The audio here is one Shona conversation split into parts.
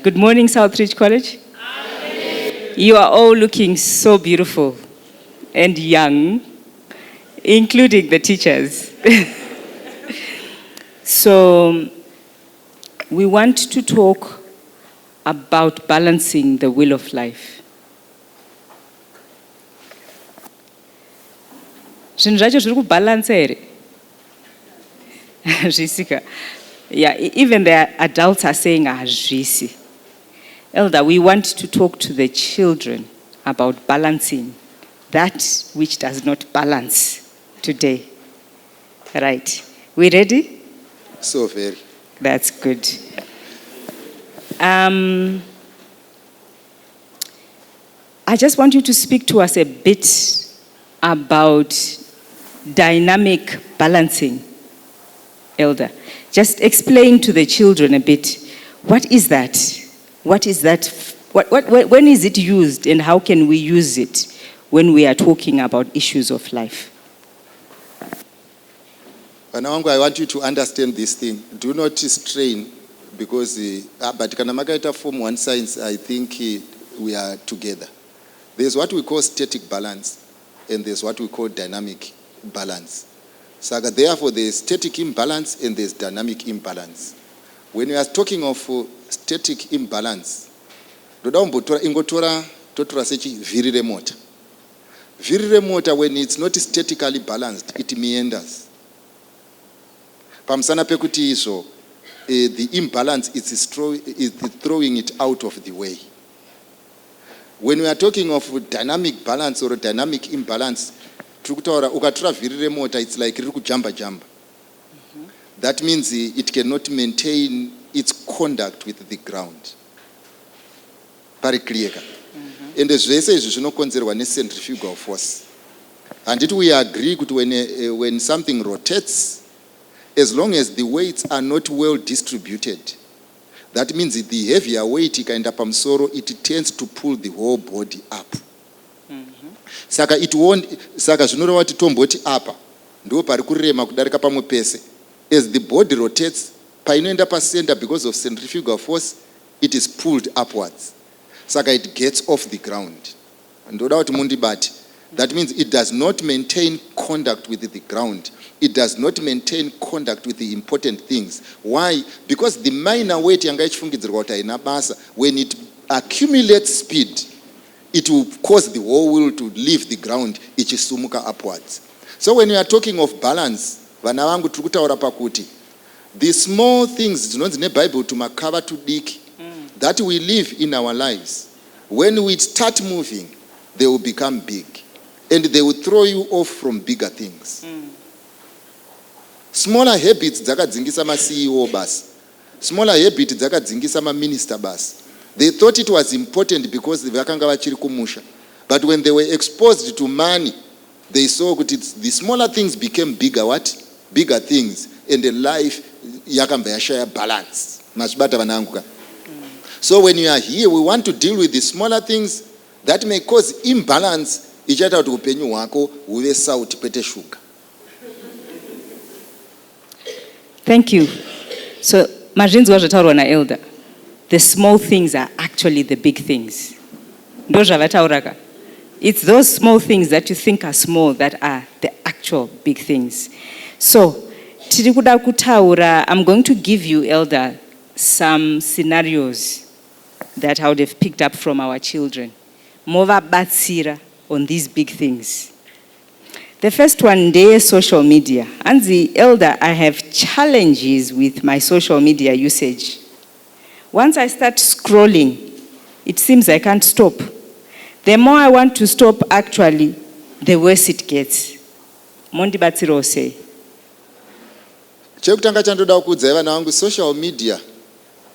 Good morning, Southridge College. Amen. You are all looking so beautiful and young, including the teachers. So, we want to talk about balancing the wheel of life. Yeah, even the adults are saying, Elder, we want to talk to the children about balancing that which does not balance today. Right. We ready? So very. That's good. I just want you to speak to us a bit about dynamic balancing, Elder. Just explain to the children a bit, what is that? What is that? When is it used, and how can we use it when we are talking about issues of life? Vanangu, I want you to understand this thing. Do not strain, because but Kanamakaita Form 1 Science, I think we are together. There's what we call static balance, and there's what we call dynamic balance. So therefore, there's static imbalance and there's dynamic imbalance. When we are talking of static imbalance, virire motor. Virire motor, when it's not statically balanced, it meanders. Pamsana pekuti iso, the imbalance is throwing it out of the way. When we are talking of dynamic balance or dynamic imbalance, ukatora virire motor, it's like jamba. That means it cannot maintain its conduct with the ground. Very clear. And as they say, it's not considered a centrifugal force. And it we agree that when something rotates, as long as the weights are not well distributed, that means the heavier weight kind of it tends to pull the whole body up. Saka it won't, saka zvinova kuti tomboti apa ndo pari kurema kudarika pamwe pese. As the body rotates, painoenda pasenda, because of centrifugal force, it is pulled upwards. Saka it gets off the ground. Ndoda kuti mundibati. That means it does not maintain contact with the ground. It does not maintain contact with the important things. Why? Because the minor weight yanga ichifungidzirwa kuti haina basa, when it accumulates speed, it will cause the whole wheel to leave the ground, ichisumuka upwards. So when we are talking of balance, vana vangu tiri kutaura pakuti the small things dzinonzi neBible tumakava tudiki that we live in our lives, when we start moving, they will become big, and they will throw you off from bigger things. Smaller habits dzakadzingisa ma-CEO basi. Smaller habits dzakadzingisa ma-minister basi. They thought it was important because vakanga vachiri kumusha. But when they were exposed to money, they saw that the smaller things became bigger what? Bigger things. And the life yakamba yashaya balance. Mashibata vananguka. So when you are here, we want to deal with the smaller things that may cause imbalance. Ichata kuti upenyu wako uve sauti pete shuga. Thank you. So, Majin's wazvataurwa na Elder. The small things are actually the big things. It's those small things that you think are small that are the actual big things. So, I'm going to give you, Elder, some scenarios that I would have picked up from our children. Mova batsira on these big things. The first one, social media. And the Elder, I have challenges with my social media usage. Once I start scrolling, it seems I can't stop. The more I want to stop, actually, the worse it gets. Mondi batsiro say. Chekutanga chandoda kuudza vana vangu social media.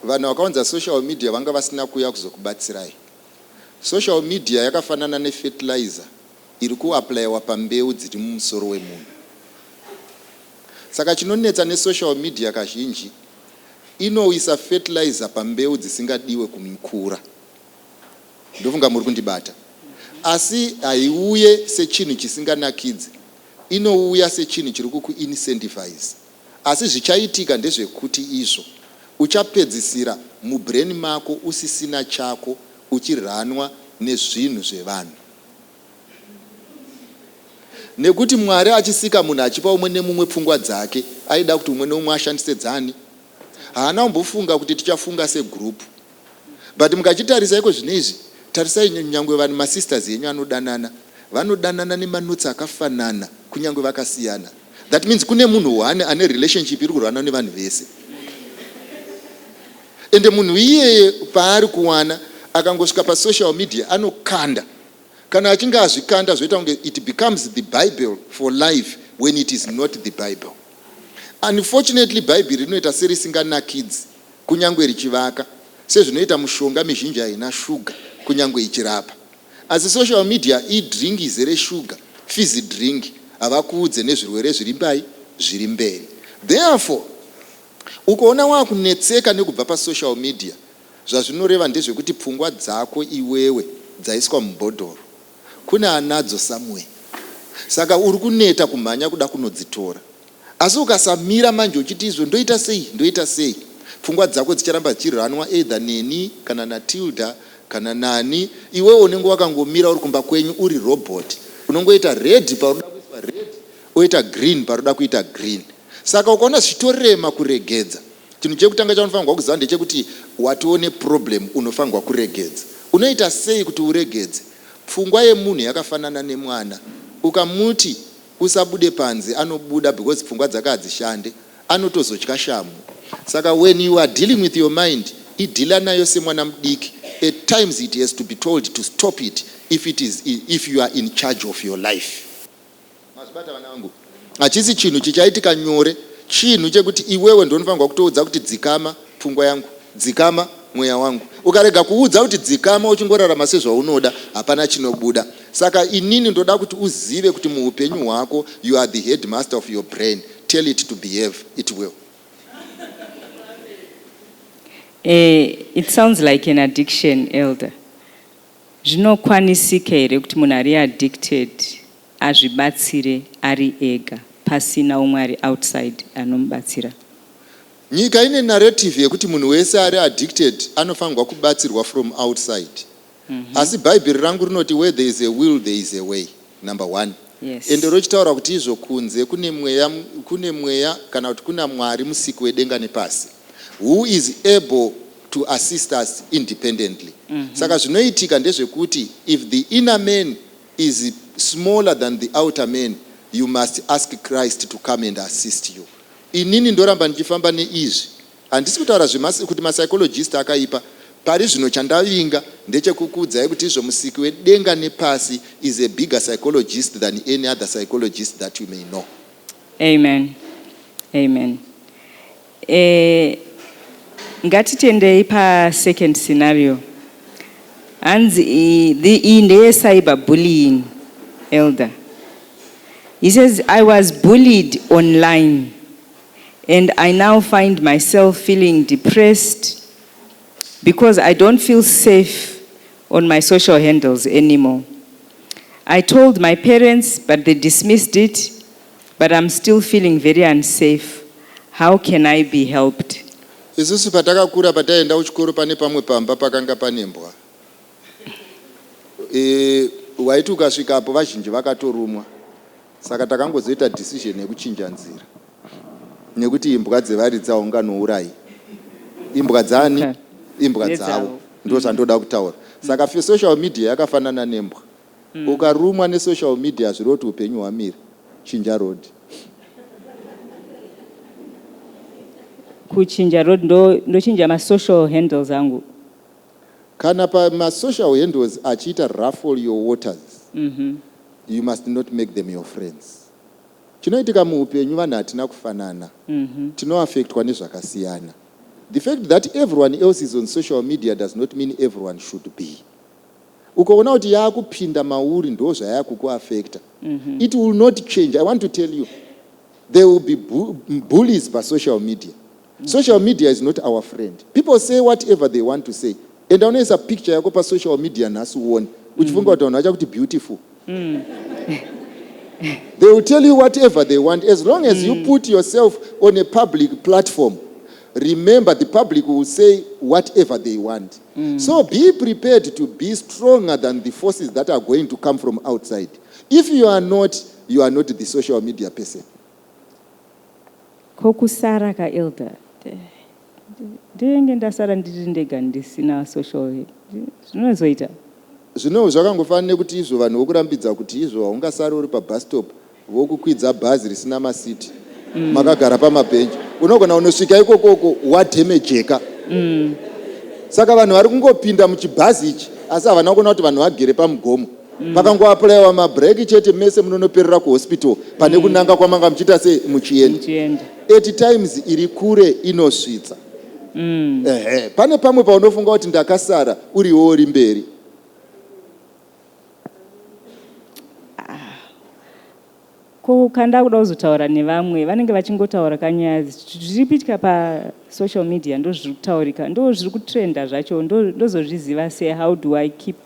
Vanhu vakaunza social media vanga vasina kuuya kuzokubatsirai. Social media yakafanana nefertilizer iri kuapplywa pambeu dziri mumusoro wemunhu. Saka chinonetsa nesocial media kazhinji inoisa fertilizer pambeu dzisingadiwe kumikura. Ndofunga muri kundibata. Asi haiuye sechinhu chisinganakidzi, inouya sechinhu chiri kukuincentivize. Asi zvichaitika ndezvekuti izvo uchapedzisira mubrain mako usisina chako uchiranwa nezvinhu zvevanhu. Nekuti Mwari achisika munhu achipa umwe nemumwe pfungwa dzake, aida kuti umwe neumwe ashandise dzani. Haana kumbofunga kuti tichafunga segroup. But mukachitarisa iko zvinezvi, tarisai nyangwe vanhu masisters yenyu vanodanana nemanutsi akafanana kunyangwe vakasiyana. That means kune munhu ane relationship iri kurwana nevanhu vese. Ende munhu iyeye paari kuwana akangosvika pasocial media anokanda. Kana achinge azvikanda zvoita kunge it becomes the Bible for life when it is not the Bible. Unfortunately, Bible rinoita serisinganakidzi kunyangwe richivaka, sezvinoita mushonga mizhinji haina shuga kunyangwe ichirapa. Asi social media idrink izere shuga, fizzy drink, havakuudze nezvirwere zviri mberi. Therefore, ukaona wakunetseka nekubva pasocial media, zvazvinoreva ndezvekuti pfungwa dzako iwewe dzaiswa mubhodhoro. Kuna anadzo somewhere. Saka uri kuneta kumhanya kuda kunodzitora. Asi ukasamira manje uchiti izvo ndoita sei, pfungwa dzako dzicharamba dzichiranwa either neni kana naTilda kana nani. Iwewe unenge wakangomira uri kumba kwenyu uri robot, unongoita red paroda kuiswa red, oita green paroda kuita green. Saka ukaona zvitorema kuregedza, chinhu chekutanga chaunofanirwa kuziva ndechekuti watione problem unofanirwa kuregedza. Unoita sei kuti uregedze? Pfungwa yemunhu yakafanana nemwana. Ukamuti usabude panze, anobuda because pfungwa dzake hadzishande, anotozotya shamu. Saka when you are dealing with your mind, idhila nayo semwana mudiki. At times it has to be told to stop it if you are in charge of your life. Mazibata vana vangu. Hachisi chinhu chichaitika nyore, chinhu chekuti iwewe ndonofanirwa kutoudza kuti dzikama pfungwa yangu, dzikama mweya wangu. Ukarega kuudza kuti dzikama uchingorarama sezvaunoda, hapana chinobuda. Saka inini ndoda kuti uzive kuti muupenyu hwako you are the headmaster of your brain. Tell it to behave, it will. It sounds like an addiction, elder. Zvinokwanisika here kuti munhu ari addicted azvibatsire ari ega pasina umwe ari outside anomubatsira. Nyika ine narrative yekuti munhu wese ari addicted anofanirwa kubatsirwa from outside. Asi Bible rangu rinoti where there is a will there is a way. Number one. Yes. Ende rochitaura kuti izvo kunze kune mweya kana kuti kuna Mwari musiki wedenga nepasi, who is able to assist us independently. Saka zvinoitika ndezvekuti if the inner man is smaller than the outer man, you must ask Christ to come and assist you. Inini ndoramba ndichifamba neizvi. Handisi kutaura kuti psychologist akaipa. Pari zvino chandavinga ndechekukudzai kuti izvo musiki wedenga nepasi is a bigger psychologist than any other psychologist that you may know. Amen. Amen. Ngatitendei pa second scenario. Hanzi iyi ndeye cyberbullying, elder. He says, I was bullied online and I now find myself feeling depressed because I don't feel safe on my social handles anymore. I told my parents, but they dismissed it, but I'm still feeling very unsafe. How can I be helped? Isusu patakakura pataenda kuchikoro pane pamwe pamba pakanga panembwa. Waiti ukasvikapo vazhinji vakatorumwa. Saka takangozoita decision yekuchinja nzira. Nekuti imbwa dzevari dzaunganourayi. Imbwa dzani? Imbwa dzavo. Ndo zvandoda kutaura. Saka social media yakafanana nembwa. Ukarumwa nesocial media zviroti upenyu hwamira. Chinja road. Kuchinja road ndochinja ma-social handles angu. Kana pa social handles achiita ruffle your waters, you must not make them your friends. Chinoitika muupenyu vanhu hatina kufanana. Tinoaffectwa nezvakasiyana. The fact that everyone else is on social media does not mean everyone should be. Ukaona kuti yaakupinda mauri ndo zvayakukuaffecta. It will not change. I want to tell you, there will be bullies by social media. Social media is not our friend. People say whatever they want to say. And unoisa picture yako pa social media nasu uone. Uchifunga kuti vanhu vachakuti beautiful. They will tell you whatever they want as long as you put yourself on a public platform. remember the public will say whatever they want. So be prepared to be stronger than the forces that are going to come from outside. If you are not the social media person. Kokusara ka Elder. Ndenge ndasara ndiri ndega ndisina social. Zvinozoita. Zvino zvakangofanira kuti izvo vanhu vokurambidza kuti izvo haungasari uri pabus stop vokukwidza bhazi risina masiti makagara pamabhenji unogona unosvika ikokoko wadhemejeka. Saka vanhu vari kungopinda muchibhazi ichi asi havana kuona kuti vanhu vagere pamugomo. Pakangoapulayiwa mabhireki chete mese munonoperera kuhospital pane kunanga kwamanga muchiita se muchienda. 8 times iri kure inosvitsa. Pane pamwe paunofunga kuti ndakasara uriwo uri mberi. Kukanda kuda kuzotaura nevamwe vanenge vachingotaura kanyaya zviri kuitika pasocial media ndo zviri kutaurika ndo zviri kutrenda zvacho ndozozviziva sei. How do I keep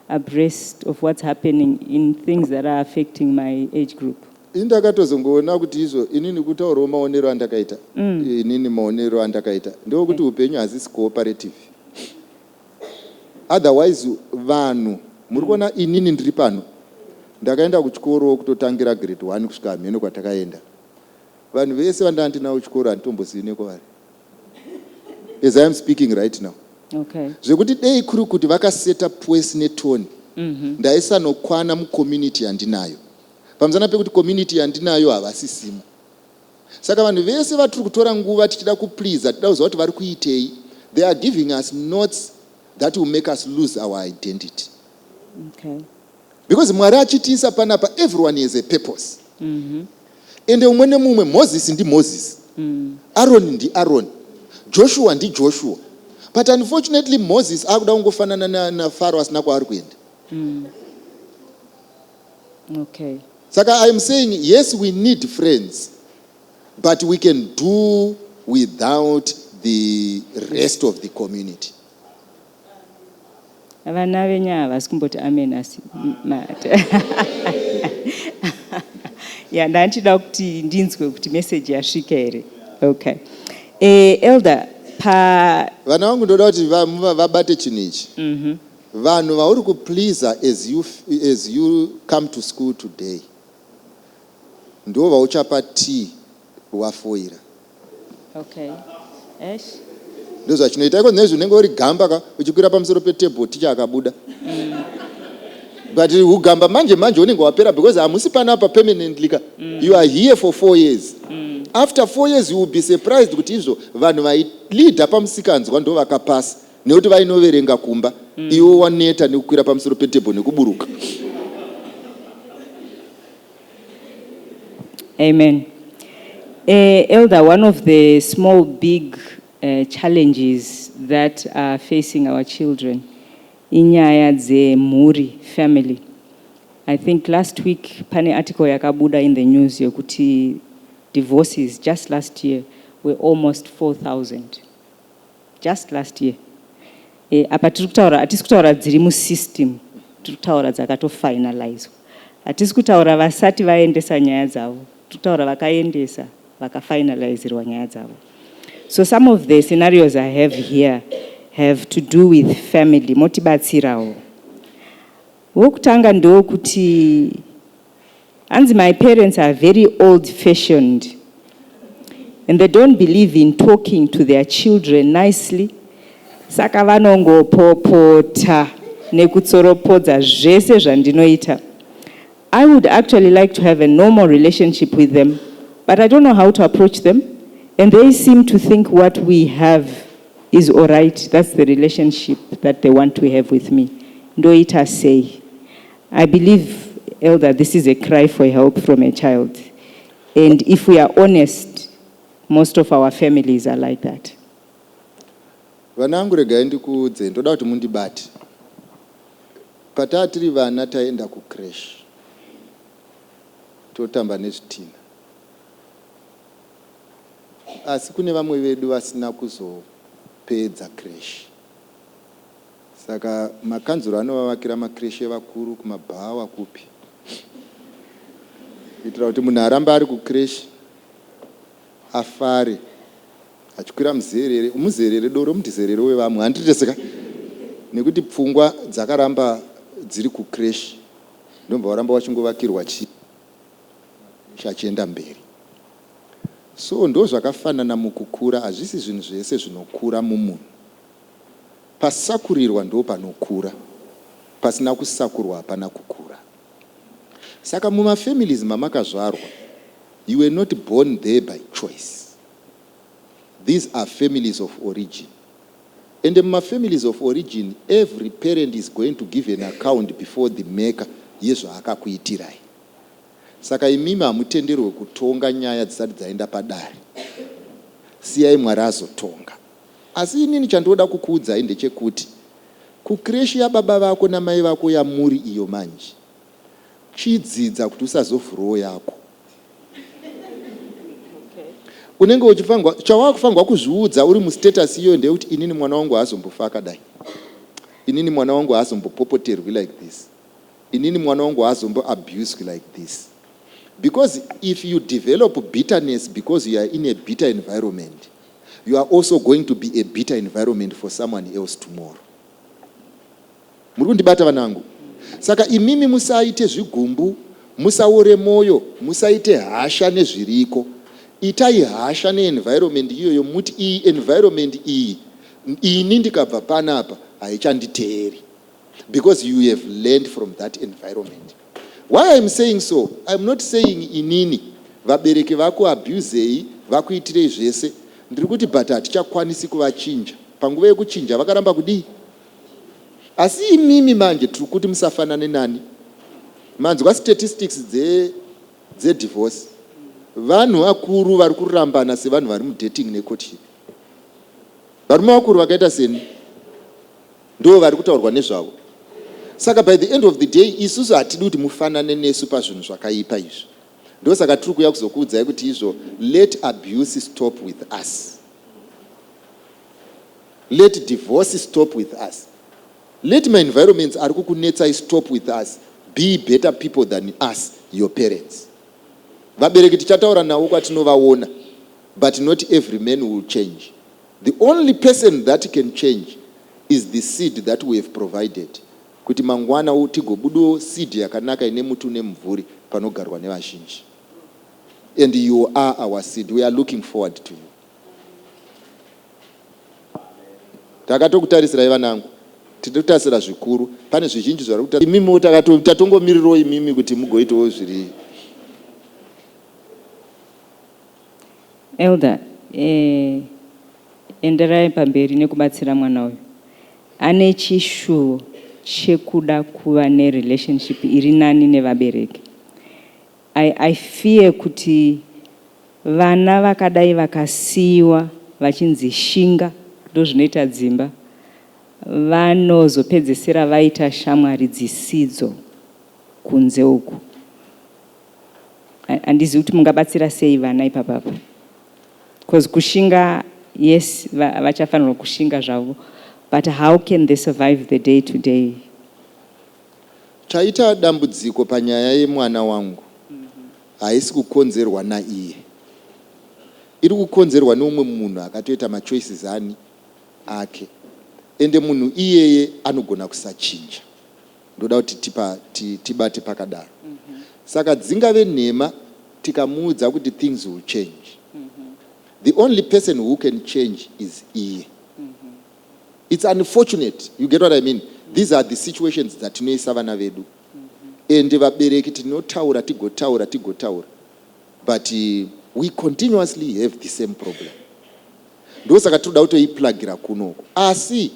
abreast of what's happening in things that are affecting my age group? Indakatozongoona kuti izvo inini kutaurawo maonero andakaita. Inini maonero andakaita ndokuti upenyu hazisi cooperative. Otherwise vanhu muri kuona inini ndiri pano ndakaenda kuchikoro kutotangira grade 1 kusvika mheno kwatakaenda. Vanhu vese vandanga ndinawo kuchikoro handitombosiyi nekwavari. As I am speaking right now. Okay. Zvekuti dei kuri kuti vakaseta pwesi netoni ndaisanokwana mucommunity yandinayo. Pamusana pekuti community yandinayo havasisimo. Saka vanhu vese vatiri kutora nguva tichida kupleasa tida kuziva kuti vari kuitei. They are giving us notes that will make us lose our identity. Okay. Because Mwari achitiisa panapa, everyone has a purpose. Ende umwe nemumwe, Moses ndi Moses. Aaron ndi Aaron. Joshua ndi Joshua. But unfortunately Moses akuda kungofanana na Pharaoh asina kwaari kuenda. Okay. Saka I am saying yes, we need friends, but we can do without the rest of the community. Vana venya havasi kumboti amen asi ya ndachida kuti ndinzwe kuti message yasvika here. Okay. Elder vana vangu ndoda kuti vabate chinhu ichi. Vanhu vauri kupleasa as you come to school today ndo vauchapa tea wafoira. Okay. Ndo zvachinoita iko nezvi unenge uri gamba uchikwira pamusoro petebhuru ticha akabuda. But ugamba manje unenge wapera because hamusi panapa permanently. You are here for 4 years. After 4 years you will be surprised kuti izvo vanhu vailidha pamusikanzwa ndo vakapasa nekuti vainoverenga kumba iwo waneta nekukwira pamusoro petebhuru nekuburuka. Amen. Elder, one of the small big challenges that are facing our children inyaya dzemhuri, family. I think last week pane article yakabuda in the news yokuti divorces just last year were almost 4,000. Just last year. Apa tiri kutaura hatisi kutaura dziri musystem, tiri kutaura dzakatofinalizwa. Hatisi kutaura vasati vaendesa nyaya dzavo, tiri kutaura vakaendesa vakafinalizirwa nyaya dzavo. So some of the scenarios I have here have to do with family, motibatsirawo. Wokutanga ndokuti hanzi my parents are very old-fashioned and they don't believe in talking to their children nicely. Saka vanongopopota nekutsoropodza zvese zvandinoita. I would actually like to have a normal relationship with them, but I don't know how to approach them. And they seem to think what we have is all right. That's the relationship that they want to have with me. Ndoita say. I believe, Elder, this is a cry for help from a child. And if we are honest, most of our families are like that. Vanangu regai ndikuudze ndoda kuti mundibate. Patatiri vana taenda kucrash. Totamba nezvitina. Asi kune vamwe vedu vasina kuzopedza crash. Saka makanzuro anovavakira macrash evakuru kumabhawa kupi. Kuitira kuti munhu aramba ari kucrash afare achikwira muzerere doro mutizerere wevamwe handiteseka nekuti pfungwa dzakaramba dziri kucrash ndomba waramba wachingovakirwa chachienda mberi. So ndo zvakafanana mukukura, hazvisi zvinhu zvese zvinokura mumunhu. Pasakurirwa ndo panokura, pasina kusakurwa hapana kukura. Saka mumafamilies mamakazvarwa, you were not born there by choice. These are families of origin. And in my families of origin, every parent is going to give an account before the maker. Yesu akakuitirai. Saka imimi hamutenderwe kutonga nyaya dzisati dzaenda padare. Siyai Mwari azotonga. Asi inini chandoda kukuudzai ndechekuti kukreshi yababa vako namai vako yamuri iyo manje, chidzidza kuti usazovhuroo yako. Unenge uchifangwa chawakufangwa kuzviudza uri mustatus iyo ndekuti inini mwana wangu haazombofa akadai, inini mwana wangu haazombopopoterwi like this, inini mwana wangu haazomboabused like this. Because if you develop bitterness because you are in a bitter environment, you are also going to be a bitter environment for someone else tomorrow. Muri kundibata vanangu? Saka imimi musaite zvigumbu, musaore moyo, musaite hasha nezviriko. Itai hasha ne-environment iyoyo, muti iyi environment iyi ndikabva panapa haichanditeeri. Because you have learned from that environment. Why I'm saying so? I'm not saying inini vabereki vako abusei vakuitirei zvese. Ndiri kuti but hatichakwanisi kuvachinja. Panguva yekuchinja vakaramba kudii? Asi imimi manje tiri kuti musafanane nani. Manzwa statistics divorce. Vanhu vakuru vari kurambana sevanhu vari mudating necourtship. Varume vakuru vakaita seni ndo vari kutaurwa nezvavo. Saka by the end of the day isusu hatidi kuti mufanane nesu pazvinhu zvakaipa izvo. Ndo saka tiri kuuya kuzokuudzai kuti izvo, let abuse stop with us. Let divorce stop with us. Let my environments ari kukunetsai stop with us. Be better people than us, your parents. Vabereki tichataura navo kwatinovaona, but not every man will change. The only person that can change is the seed that we have provided. Kuti mangwana tigobudo seed yakanaka ine mutu nemvuri panogarwa nevazhinji. And you are our seed. We are looking forward to you. Takatokutarisira vanangu. Titotarisira zvikuru. Pane zvizhinji zvari kutarisira. Imimi tatongomiriro imimi kuti mugoitawo zviri. Elder, enderai pamberi nekubatsira mwana uyu. Ane chishuwo chekuda kuva nerelationship iri nani nevabereki. I fear kuti vana vakadai vakasiiwa vachinzi shinga ndozvinoita dzimba, vanozopedzesera vaita shamwari dzisidzo kunze uku. Handizivi kuti mungabatsira sei vana ipapapa. Because kushinga, yes, vachafanirwa kushinga zvavo, but how can they survive the day to day? Chaita dambudziko panyaya yemwana wangu haisi kukonzerwa naiye. Iri kukonzerwa neumwe munhu akatoita machoices ake. Ende munhu iyeye anogona kusachinja. Ndoda kuti tibate pakadaro. Saka dzingave nhema tikamuudza kuti things will change. The only person who can change is iye. It's unfortunate. You get what I mean? These are the situations that tinoisa vana vedu. And vabereki tinotaura tigotaura. But we continuously have the same problem. Ndo saka toda kutoiplagira kunoko. Asi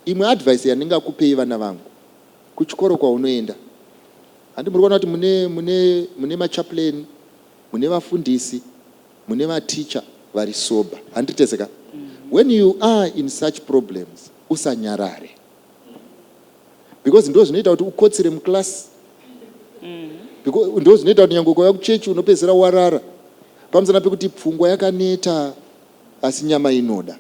imwe advice yandingakupei vana vangu kuchikoro kwaunoenda. Handi muri kuona kuti mune machaplain, mune vafundisi, mune maticha vari sober. Handiteseka. When you are in such problems, usanyarare. Because ndo zvinoita kuti ukotsere muclass. Because ndo zvinoita kuti nyange ukauya kuchechi unopedzera warara. Pamusana pekuti pfungwa yakaneta asi nyama inoda.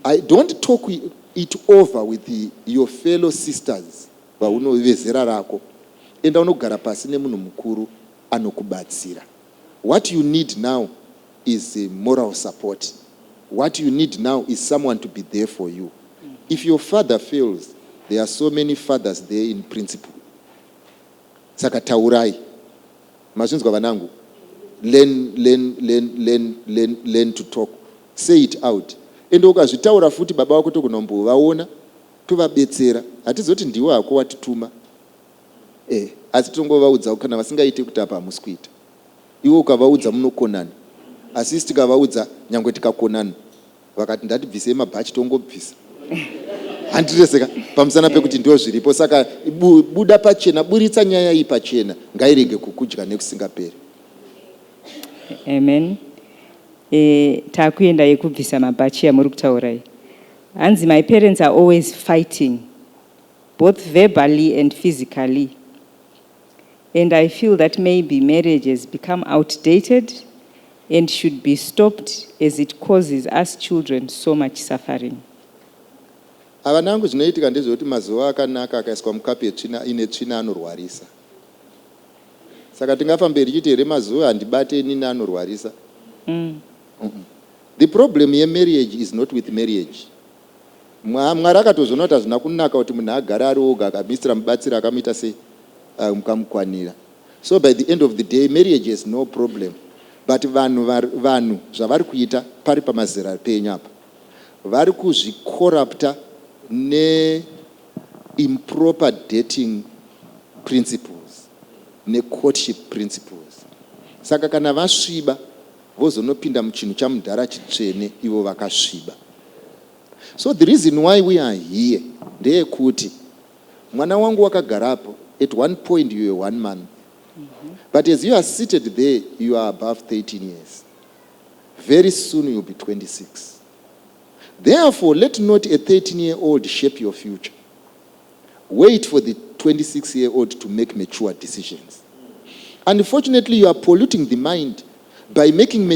I don't talk it over with your fellow sisters vaunovezera rako. Enda unogara pasi nemunhu mukuru anokubatsira. What you need now is a moral support. What you need now is someone to be there for you. If your father fails, there are so many fathers there in principle. Saka taurai. Mazvinzwa vanangu. Learn to talk. Say it out. Endo ukazvitaura futi baba wako tokunombovaona tovabetsera. Hatizoti ndiwo hako watituma. Asi tongovaudza kana vasingaite kuti apa hamusikuita. Iwo ukavaudza munokonana. Asi tikavaudza nyangwe tikakonana. Vakati ndatibvise mabhachi tongobvisa. Handireseka pamusana pekuti ndio zviripo. Saka buda pachena, buritsa nyaya iyi pachena. Ngairege kukudya nekusingaperi. Amen. Takuenda yekubvisa mabhachi yamuri kutaurai. Hanzi, my parents are always fighting, both verbally and physically. And I feel that maybe marriage has become outdated and should be stopped as it causes us children so much suffering. Avanangu zvinoitika ndezvekuti mazuva akanaka akaiswa mukapi ine tsvina anorwarisa. Saka tingafa mberi chiti here mazuva handibate nini anorwarisa. The problem yemarriage is not with marriage. Mwari akatozviona kuti hazvina kunaka kuti munhu agare ari oga akamisira mubatsiri akamuita sei mukamukwanira. So by the end of the day, marriage is no problem. But vanhu zvavari kuita pari pamazera penyu apa vari kuzvikorrupta ne-improper dating principles, ne-courtship principles. Saka kana vasviba, vozonopinda muchinhu chamudhara chitsvene, ivo vakasviba. So the reason why we are here, ndeyekuti mwana wangu wakagarapo, at one point you were 1 month. But as you are seated there, you are above 13 years. Very soon you'll be 26. Therefore, let not a 13-year-old shape your future. Wait for the 26-year-old to make mature decisions. Unfortunately, you are polluting the mind by making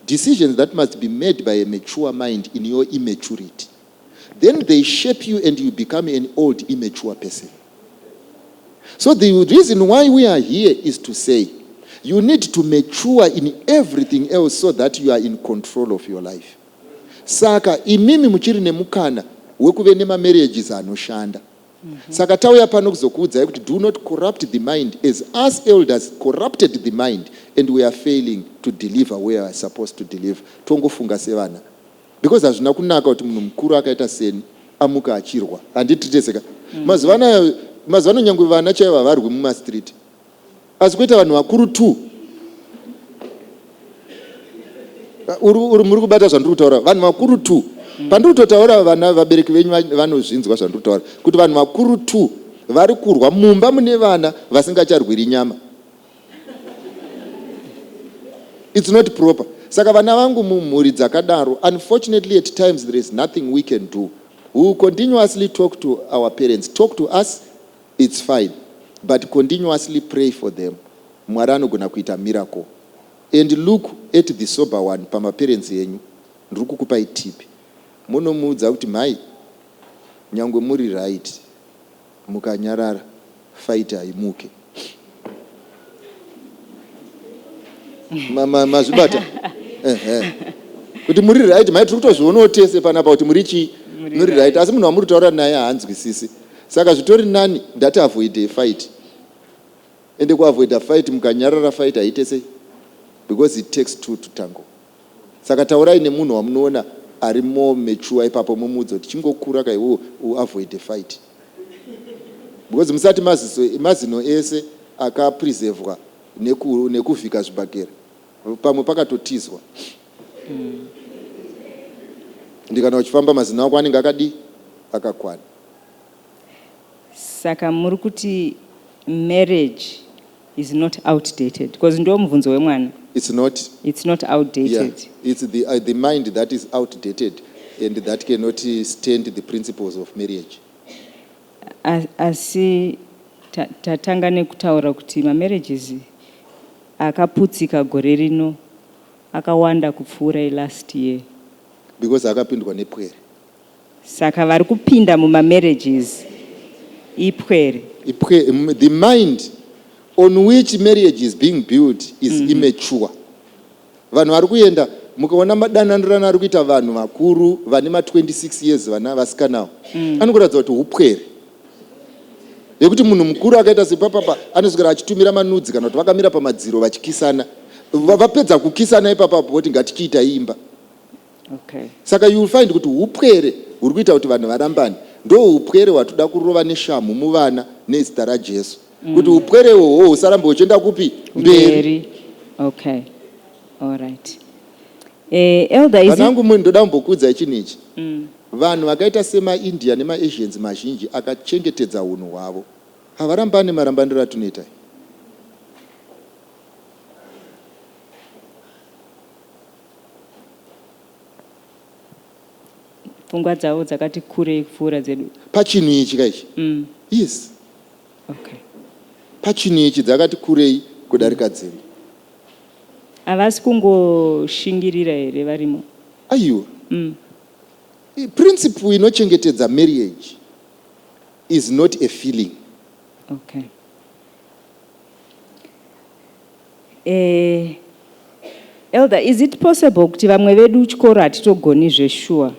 decisions that must be made by a mature mind in your immaturity. Then they shape you and you become an old, immature person. So the reason why we are here is to say, you need to mature in everything else so that you are in control of your life. Saka imimi muchiri nemukana wekuve nemamarriages anoshanda. Saka tauya pano kuzokuudzai kuti do not corrupt the mind as us elders corrupted the mind and we are failing to deliver where we are supposed to deliver. Tongofunga sevana. Because hazvina kunaka kuti munhu mukuru akaita seni amuka achirwa. Handititeseka. Mazuvano nyangwe vana chaivo havarwi mumastreet. Asi kuita vanhu vakuru tu. Muri kubata zvandiri kutaura. Vanhu vakuru tu. Pandiri kutotaura vana vabereki venyu vanozvinzwa zvandiri kutaura. Kuti vanhu vakuru tu vari kurwa mumba mune vana vasingacharwiri nyama. It's not proper. Saka vana vangu mumhuri dzakadaro, unfortunately at times there is nothing we can do. We will continuously talk to our parents. Talk to us, it's fine. But continuously pray for them. Mwari anogona kuita miracle. And look at the sober one, pama parents yenyu. Ndiri kukupai tipi. Munomuudza kuti mai, nyangwe muri right, mukanyarara, fight haimuke. Mazvibata. Kuti muri right, mai tiri kutozvionawo tese panapa kuti muri right, asi munhu wamuri kutaura naye haanzwisisi. Saka zvitori nani ndati avoid a fight. Ende kuavoid a fight mukanyarara fight haite sei? Because it takes two to tango. Saka taurai nemunhu wamunoona ari more mature ipapo mumuudza kuti chingokura kaiwo avoid a fight. Because musati mazino ese akapreservwa nekuvhika zvibhakera. Pamwe pakatotizwa. Ndikana uchifamba mazino ako anenge akadi akakwana. Saka muri kuti marriage is not outdated because ndo mubvunzo wemwana. It's not outdated. Yeah, it's the mind that is outdated and that cannot stand the principles of marriage. Asi tatanga nekutaura kuti marriages akaputsika gore rino akawanda kupfuura last year. Because akapindwa nepwere. Saka vari kupinda marriages ipwere. The mind on which marriage is being built is immature. Vanhu vari kuenda mukaona madanandirana ari kuita vanhu vakuru vane ma26 years vana vasikanawo anokuratidza kuti upwere yekuti munhu mukuru akaita sepapapa anoswera achitumira manudzi kana kuti vakamira pamadziro vachikisana vapedza kukisana ipapapo voti ngatichiita imba. Saka you will find kuti upwere huri kuita kuti vanhu varambane ndo upwere hwatoda kurova neshamhu muvana nezita raJesu kuti upwere hwohwo usaramba uchienda kupi mberi. Okay, all right. Elder, vanangu munhu ndoda kumbokuudza chinhu ichi. Vanhu vakaita semaIndia nemaAsians mazhinji akachengetedza unhu hwavo havarambane marambandiro atunoita. Pfungwa dzavo dzakati kurei kupfuura dzedu pachinhu ichi kaichi. Yes. Okay. Pachinhu ichi dzakati kurei kudarika dzedu. Havasi kungoshingirira here varimo? Aiwa. Principle inochengetedza marriage is not a feeling. Okay. Elder, is it possible kuti vamwe vedu chikoro hatitogoni zveshuwa?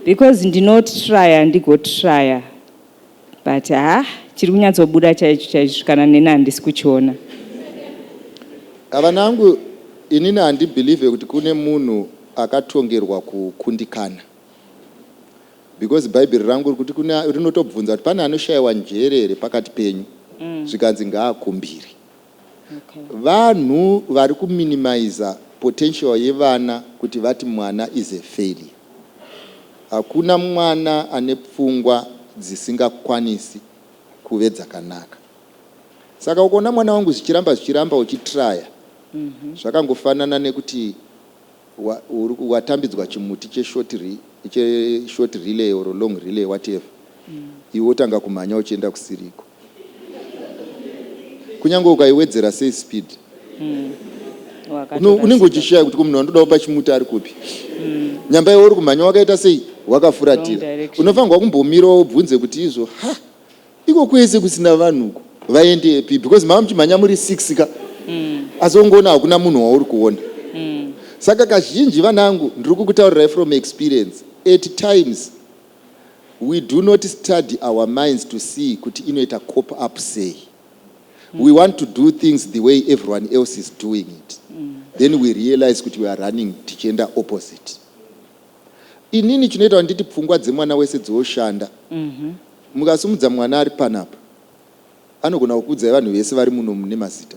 Because ndinotraya ndigotraya but chiri kunyatsobuda chaicho kana neni handisi kuchiona. Avanangu inini handibhelieve kuti kune munhu akatongerwa kukundikana. Because Bible rangu rikuti rinotobvunza kuti pane anoshayiwa njerere pakati penyu zvikanzi ngaakumbire. Vanhu vari kuminimiza potential yevana kuti vati mwana is a failure. Hakuna mwana ane pfungwa dzisingakwanisi kuve dzakanaka. Saka ukaona mwana wangu zvichiramba uchitraya zvakangofanana nekuti watambidzwa chimuti cheshort relay or long relay whatever. Iwe wotanga kumhanya uchienda kusiriko. Kunyange ukaiwedzera sei speed. Unenge uchishaya kuti munhu andodawo pachimuti ari kupi. Nyamba iwe uri kumhanya wakaita sei wakafuratira. Unofanirwa kumbomirawo ubvunze kuti izvo iko kwese kusina vanhuko vaende epi because mama muchimhanya muri 6 ka asi ungoona hakuna munhu wauri kuona. Saka kazhinji vanangu ndiri kukutaurirai from experience. At times we do not study our minds to see kuti inoita cope up sei. We want to do things the way everyone else is doing it. Then we realize kuti we are running tichienda opposite. Inini chinoita nditi pfungwa dzemwana wese dzoshanda. Mukasumudza mwana ari panapa anogona kukudzai vanhu vese vari muno mune mazita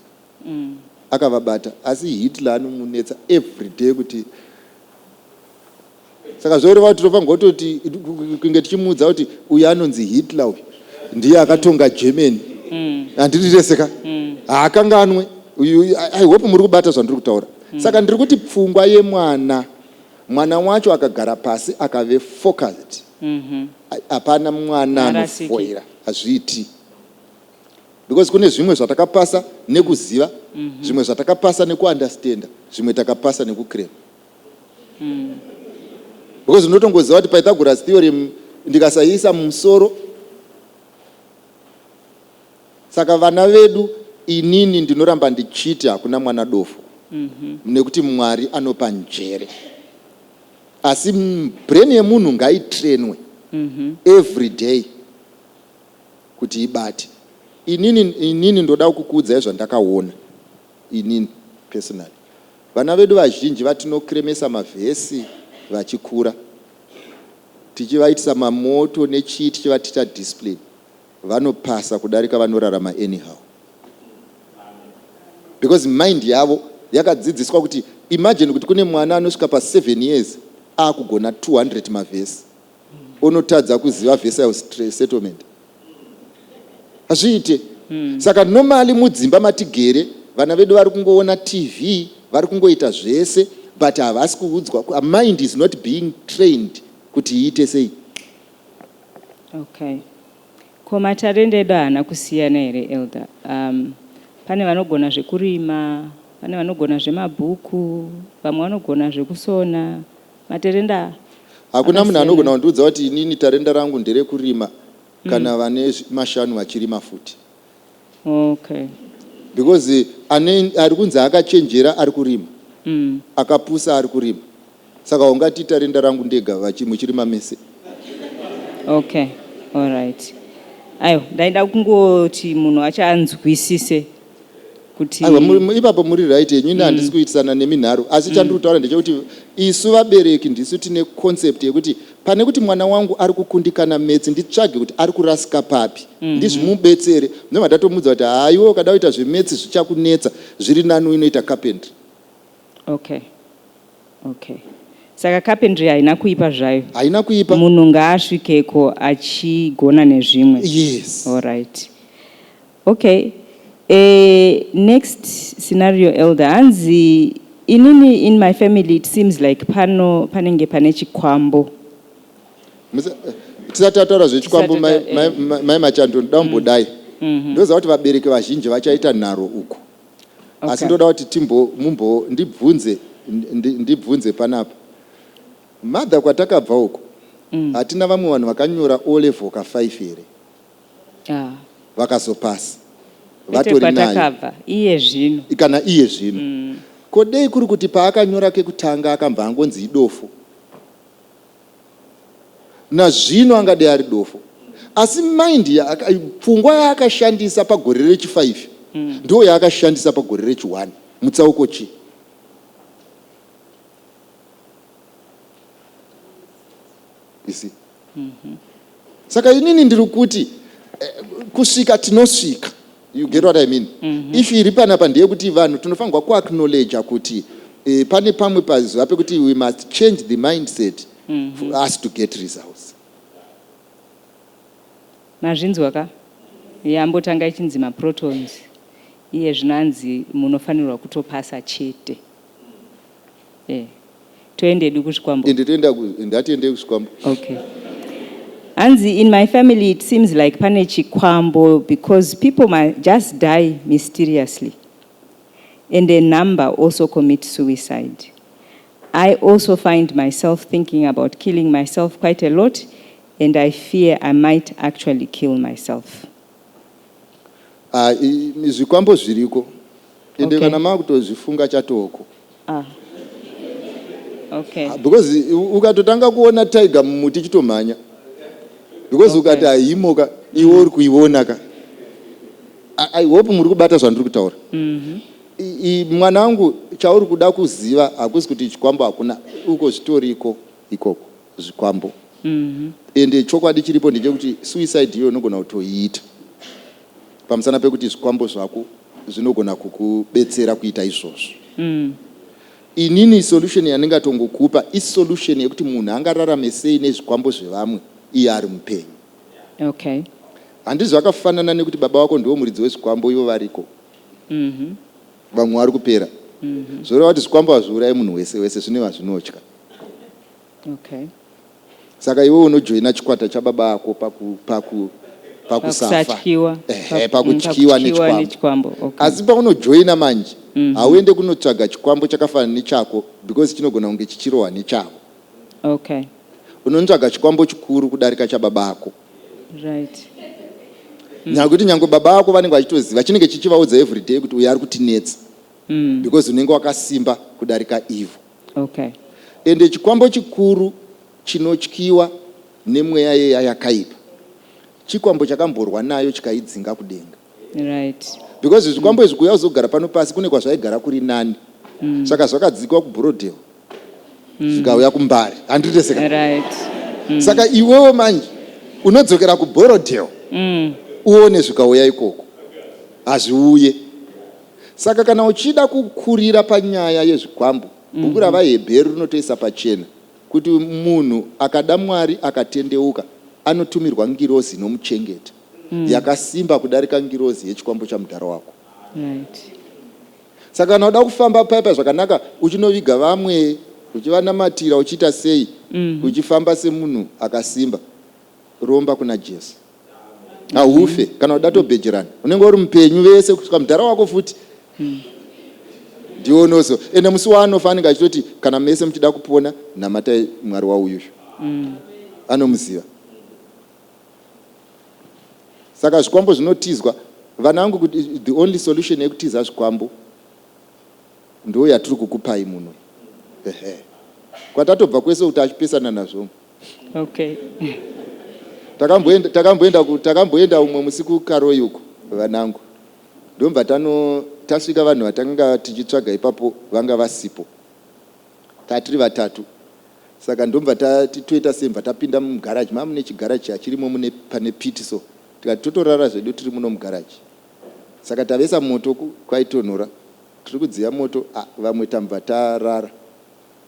akavabata asi Hitler anomunetsa every day kuti saka zvoreva kuti tofanirwa kutoti kunge tichimuudza kuti uyu anonzi Hitler uyu ndiye akatonga Germany handitireseka haakanganwe I hope muri kubata zvandiri kutaura. Saka ndiri kuti pfungwa yemwana wacho akagara pasi akave focused hapana mwana anofoira hazviiti. Because kune zvimwe zvatakapasa nekuziva, zvimwe zvatakapasa nekuunderstanda, zvimwe takapasa nekuclaim. Because unotongoziva kuti Pythagoras theorem ndikasaisa mumusoro. Saka vana vedu inini ndinoramba ndichiti hakuna mwana dofo. Nekuti Mwari anopa njere. Asi brain yemunhu ngaitrainwe every day kuti ibate. Inini ndoda kukuudzai zvandakaona inini personally. Vana vedu vazhinji vatinokremesa mavhesi vachikura. Tichivaitisa mamoto nechii tichivatita discipline. Vanopasa kudarika vanorarama anyhow. Because mind yavo yakadzidziswa kuti imagine kuti kune mwana anosvika pa 7 years akugona 200 mavhesi. Unotadza kuziva vhesi ya settlement. Hazviite. Saka normally mudzimba matigere vana vedu vari kungoona TV, vari kungoita zvese but havasi kuudzwa. Mind is not being trained kuti iite sei. Okay. Koma talende edu haana kusiyana here elder. Pane vanogona zvekurima, pane vanogona zvemabhuku, vamwe vanogona zvekusona. Materenda hakuna munhu anogona kundiudza kuti inini tarenda rangu nderekurima kana vane mashanu vachirima futi. Okay. because ari kunzi akachenjera ari kurima, akapusa ari kurima. Saka ungatita renda rangu ndega muchirima mese. Okay, all right. Ayo, ndaida kungoti munhu achanzwisise kuti ipapo muri right yenyu handisi kuitisana neminharo, asi chandiri kutaura ndechekuti isu vabereki ndisu tine concept yekuti pane kuti mwana wangu ari kukundikana metsi nditsvage kuti ari kurasika papi, ndizvimubetsere. Ndobva ndatomudza kuti haiwo kada kuita zvemetsi zvichakunetsa, zviri nani unoita carpentry. Okay. Saka carpentry haina kuipa zvayo. Haina kuipa. Munhu ngaasvikeko achigona nezvimwe. Yes. All right. Okay. Next scenario, Elder. Hanzi, in my family it seems like panenge pane chikwambo. Tisataura zvechikwambo mai Machando ndambodai. Ndoziva kuti vabereki vazhinji vachaita nharo uko. Asi ndoda kuti ndibvunze panapa. Madha kwatakabva uko. Hatina vamwe vanhu vakanyora O level ka5 here. Vakazopasa. Vatori nayo. Iye zvino. Kana iye zvino. Kodei kuri kuti paakanyora kekutanga akambva angonzi idofo. Na zvino angade ari dofo. Asi mind pfungwa yaakashandisa pagore rechi5 ndo yaakashandisa pagore rechi1. Mutsauko chi? Isi. Saka inini ndiri kuti kusvika tinosvika. You get what I mean? If iri panapa ndeye kuti vanhu tinofanirwa kuacknowledge kuti pane pamwe pazuva pekuti we must change the mindset for us to get results. Mazvinzwa ka? Yambotanga ichinzi maprotons. Iye zvinanzi munofanirwa kutopasa chete. Toendedu kusvikwambo. Ndatiende kusvikwambo. Okay. Anzi, in my family it seems like pane chikwambo because people might just die mysteriously. And a number also commit suicide. I also find myself thinking about killing myself quite a lot, and I fear I might actually kill myself. Zvikwambo zviriko. Ende kana makutozvifunga chatoko. Okay. Because ukatotanga kuona tiger mumuti chitomhanya. Because ukati haimoka iwe uri kuiona ka. I hope muri kubata zvandiri kutaura. Mwana wangu chauri kuda kuziva hakusi kuti chikwambo hakuna, uko zvitori ikoko zvikwambo. Ende chokwadi chiripo ndechekuti suicide iyo unogona kutoiita. Pamusana pekuti zvikwambo zvako zvinogona kukubetsera kuita izvozvo. Inini solution yandingatongokupa isolution yekuti munhu angararame sei nezvikwambo zvevamwe iye ari mupenyu. Okay. Handizvo zvakafanana nekuti baba wako ndiwo muridzi wezvikwambo ivo variko. Vamwe vari kupera. Zvoreva kuti zvikwambo hazviurayi munhu wese zvinova zvinotya. Okay. Saka iwe unojoina chikwata chababa ako pakusafa. Pakutyiwa nechikwambo. Asi paunojoina manje hauende kunotsvaga chikwambo chakafanana nechako because chinogona kunge chichirohwa nechako. Okay. Unotsvaga chikwambo chikuru kudarika chababa ako. Right. Nyakuti nyange baba ako vanenge vachitoziva chinenge chichivaudza every day kuti uyu ari kutinetsa. Because unenge wakasimba kudarika ivo. Okay. Ende chikwambo chikuru chinotyiwa nemweya yeya yakaipa. Chikwambo chakamborwa nayo chikaidzinga kudenga. Right. Because zvikwambo izvi kuuya uzogara pano pasi kune kwazvaigara kuri nani. Saka zvakadzikwa kuBroadway. Zvikauya kuMbare. Handiteseka. Right. Saka iwewe manje unodzokera kuBroadway. Uone zvikauya ikoko. Hazviuye. Saka kana uchida kukurira panyaya yezvikwambo, bhuku ravaHebheru rinotoisa pachena kuti munhu akada Mwari akatendeuka anotumirwa ngirozi inomuchengeta. Yakasimba kudarika ngirozi yechikwambo chamudhara wako. Right. Saka kana uda kufamba paipa zvakanaka uchinoviga vamwe, uchivanamatira uchiita sei, uchifamba semunhu akasimba, romba kuna Jesu. Haufe kana uda tobhejerana. Unenge uri mupenyu vese kusvika mudhara wako futi. Ndionoso. Ende musi waanofanira achitoti kana mese muchida kupona namatai Mwari wauyu. Anomuziva. Saka zvikwambo zvinotizwa vanangu kuti the only solution yekutiza zvikwambo ndo yatiri kukupai muno. Kwatatobva kwese kuti achipesana nazvo. Okay. Takamboenda umwe musiku Karoi uko vanangu. Ndomva tasvika vanhu vatanga tichitsvaga ipapo vanga vasipo. Tatiri vatatu. Saka ndomva toita semva tapinda mugaraji, mune chigaraji chirimo mune pane pit so. Tikati totorara zvedu tiri muno mugaraji. Saka tavesa moto kwaitonhora. Tiri kudziya moto, vamwe tambva tarara.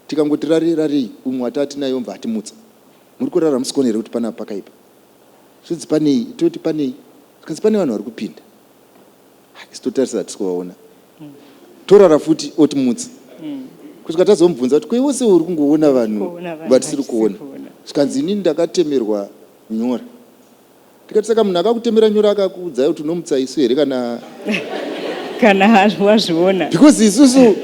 Tikangoti rari umwe watati nayo mva atimutsa. Muri kurara musikoni here kuti pana pakaipa. Zvidzi panei, toti panei. Kanzi pane vanhu vari kupinda. Sitotarisa tisikuvaona. Torara futi otimutsa. Kusvika tazomubvunza kuti kweiwose uri kungoona vanhu vatisiri kuona. Zvikanzi inini ndakatemerwa nyora. Tikati saka munhu akakutemera nyora akakuudzai kuti unomutsa isu here kana wazviona. Because isusu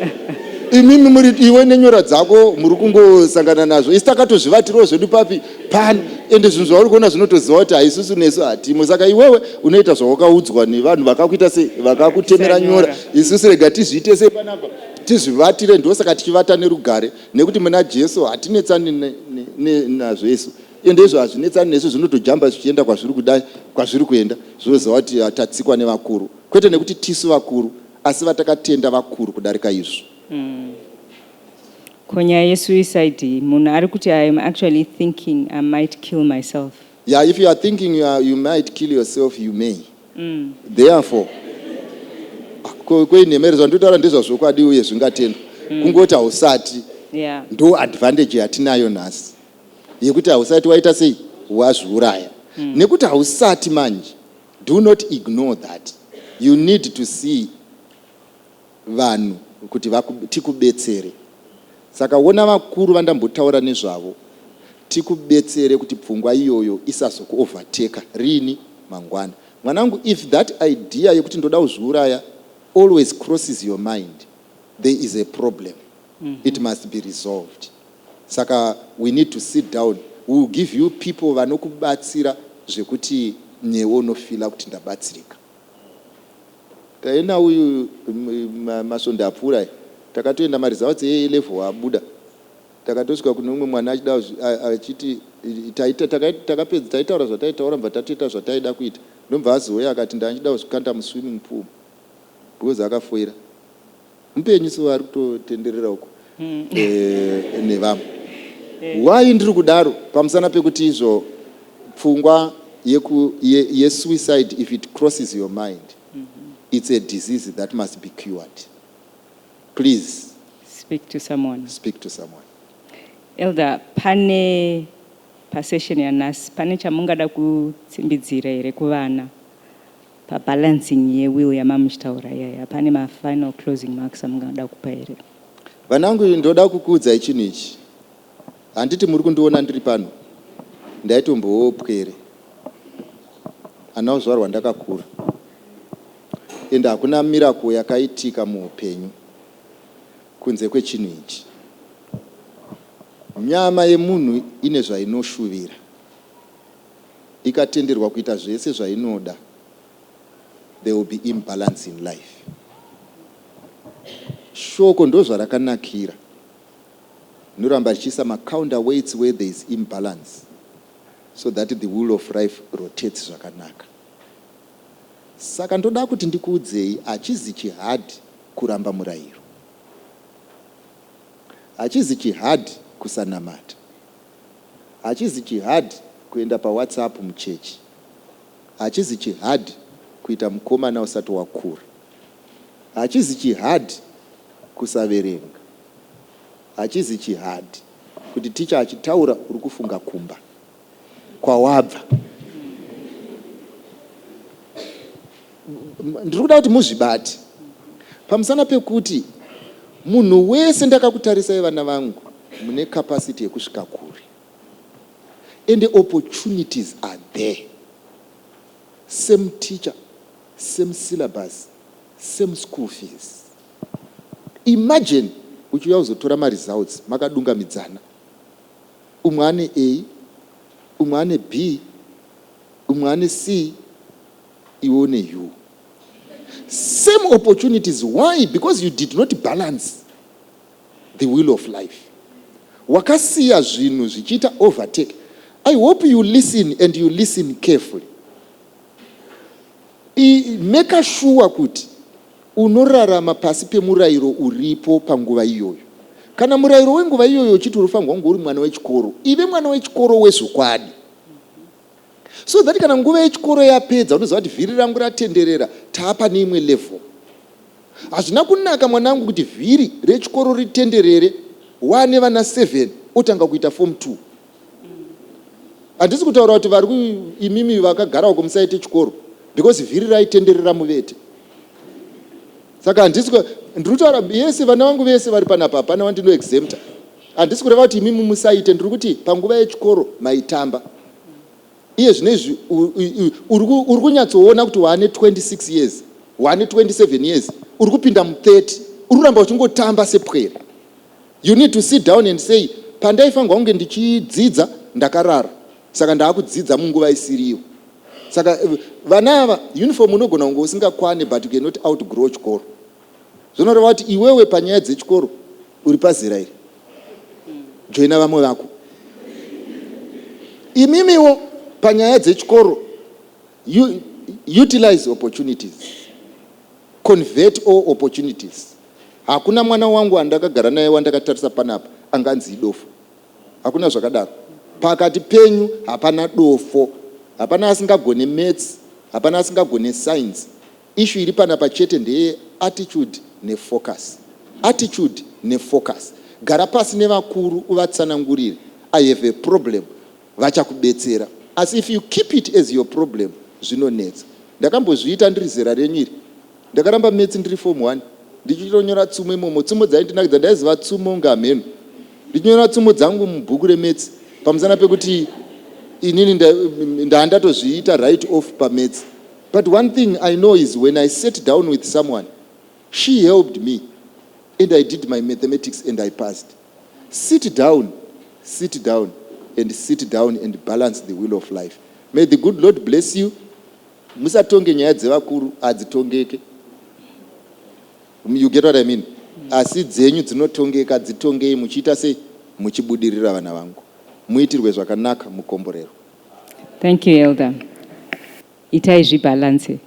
imimi muri iwe nenyora dzako muri kungosangana nazvo. Isi takatozvivatirawo zvedu papi pani ende zvinhu zvauri kuona zvinotoziva kuti haisusu nesu hatimo. Saka iwewe unoita zvawakaudzwa nevanhu vakakuita sei, vakakutemera nyora. Isusu rega tizviite sei panapa, tizvivatire. Ndosaka tichivata nerugare nekuti muna Jesu hatinetsani nazvo isu. Ende izvo hazvinetsani nesu, zvinotojamba zvichienda kwazviri kudai, kwazviri kuenda. Zvoziva kuti tatsikwa nevakuru. Kwete nekuti tisu vakuru, asi vatakatenda vakuru kudarika izvo. Konya yesuicide, munhu ari kuti I am actually thinking I might kill myself. Yeah, if you are thinking you might kill yourself, you may. Therefore, kwenemere ndotaura ndezvazvokwadi uye zvingatendwa. Kungoti hausati ndo advantage yatinayo nhasi yekuti hausati waita sei wazviuraya. Nekuti hausati manje, do not ignore that. You need to see vanhu kuti tikubetsere. Saka wona vakuru vandambotaura nezvavo, tikubetsere kuti pfungwa iyoyo isazokuovertake rini mangwana. Mwanangu, if that idea yekuti ndoda kuzviuraya always crosses your mind, there is a problem. It must be resolved. Saka we need to sit down. We will give you people vanokubatsira zvekuti newe unofila kuti ndabatsirika. Taenda uyu masonda apfuura, takatoenda maresults level abuda. Takatosvika kune umwe mwana achida achiti takapedza taitaura zvataitaura mba tatoita zvataida kuita. Ndomva azouya akati ndachida kuzvikanda muswimming pool. Because akafoira. Mupenyu so ari kutotenderera uko. Nevamwe. Why ndiri kudaro pamusana pekuti izvo pfungwa yesuicide, if it crosses your mind, it's a disease that must be cured. Please speak to someone. Speak to someone. Elder, pane pasession yanhasi, pane chamungada kutsimbidzira here kuvana pabalancing yewill yamamuchitaura yaya, pane mafinal closing marks amungada kupa here? Vanangu, ndoda kukuudzai chinhu ichi. Handiti muri kundiona ndiri pano, ndaitomboopwere. Ana uzvarwa ndakakura. Ende hakuna miracle yakaitika muupenyu kunze kwechinhu ichi. Nyama yemunhu ine zvainoshuvira. Ikatenderwa kuita zvese zvainoda, there will be imbalance in life. Shoko ndo zvarakanakira. Noramba chiisa ma-counterweights where there is imbalance, so that the wheel of life rotates zvakanaka. Saka ndoda kuti ndikuudzei, hachizi chihadi kuramba murayiro. Hachizi chihadi kusanamata. Hachizi chihadi kuenda paWhatsApp muchechi. Hachizi chihadi kuita mukomana usati wakura. Hachizi chihadi kusaverenga. Hachizi chihadi kuti ticha achitaura uri kufunga kumba kwawabva. Ndiri kuda kuti muzvibate pamusana pekuti munhu wese ndakakutarisai vana vangu mune capacity yekusvika kure, and the opportunities are there. Same teacher, same syllabus, same school fees. Imagine uchiuya kuzotora maresults makadungamidzana, umwe ane A, umwe ane B, umwe ane C, iwe une U. Same opportunities. Why? Because you did not balance the wheel of life. Wakasiya zvinhu zvichiita overtake. I hope you listen and you listen carefully. Make sure kuti unorarama pasi pemurayiro uripo panguva iyoyo. Kana murayiro wenguva iyoyo uchiti unofanirwa kunge uri mwana wechikoro, ive mwana wechikoro wezvokwadi. So that kana nguva yechikoro yapedza unoziva kuti vhiri rangu ratenderera, taapa neimwe level. Hazvina kunaka mwanangu kuti vhiri rechikoro ritenderere wane vana 7 otanga kuita form 2. Handisi kutaura kuti vari imimi vakagarawo kumusaite chikoro because vhiri raitenderera muvete. Saka handisi ndiri kutaura yese vana vangu vese vari panapa hapana wandino exempta. Handisi kureva kuti imimi musaite, ndiri kuti panguva yechikoro maitamba. Iye zvinezvi uri kunyatsoona kuti wane 26 years, wane 27 years, uri kupinda mu30, uri kuramba uchingotamba sepwere. You need to sit down and say, pandaifanirwa kunge ndichidzidza ndakarara, saka ndaakudzidza munguva isiriyo. Saka vana ava uniform unogona kunge usingakwane but you cannot outgrow chikoro. Zvinoreva kuti iwewe panyaya dzechikoro uri pazera iri. Joina vamwe vako. Imimiwo panyaya dzechikoro, utilize opportunities. Convert all opportunities. Hakuna mwana wangu andakagara naye wandakatarisa panapa anganzi idofo. Hakuna zvakadaro. Pakati penyu hapana dofo. Hapana asingagone maths, hapana asingagone science. Issue iri panapa chete ndeye attitude nefocus. Attitude nefocus. Gara pasi nevakuru uvatsanangurire. I have a problem. Vachakubetsera. As if you keep it as your problem, zvinonetsa. Ndakambozviita ndiri zera renyiri. Ndakaramba maths ndiri form 1. Ndichitonyora tsumo imomo. Tsumo dzaindinakidza ndaiziva tsumo ngamheno. Ndichinyora tsumo dzangu mubhuku remaths pamusana pekuti inini ndatozviita write off pamaths. But one thing I know is when I sat down with someone, she helped me and I did my mathematics and I passed. Sit down and balance the wheel of life. May the good Lord bless you. Musatonge nyaya dzevakuru adzitongeke. You get what I mean? Asi dzenyu dzinotongeka dzitongei muchiita sei muchibudirira vana vangu. Muitirwe zvakanaka mukomborero. Thank you, Elder. Itai zvibalance.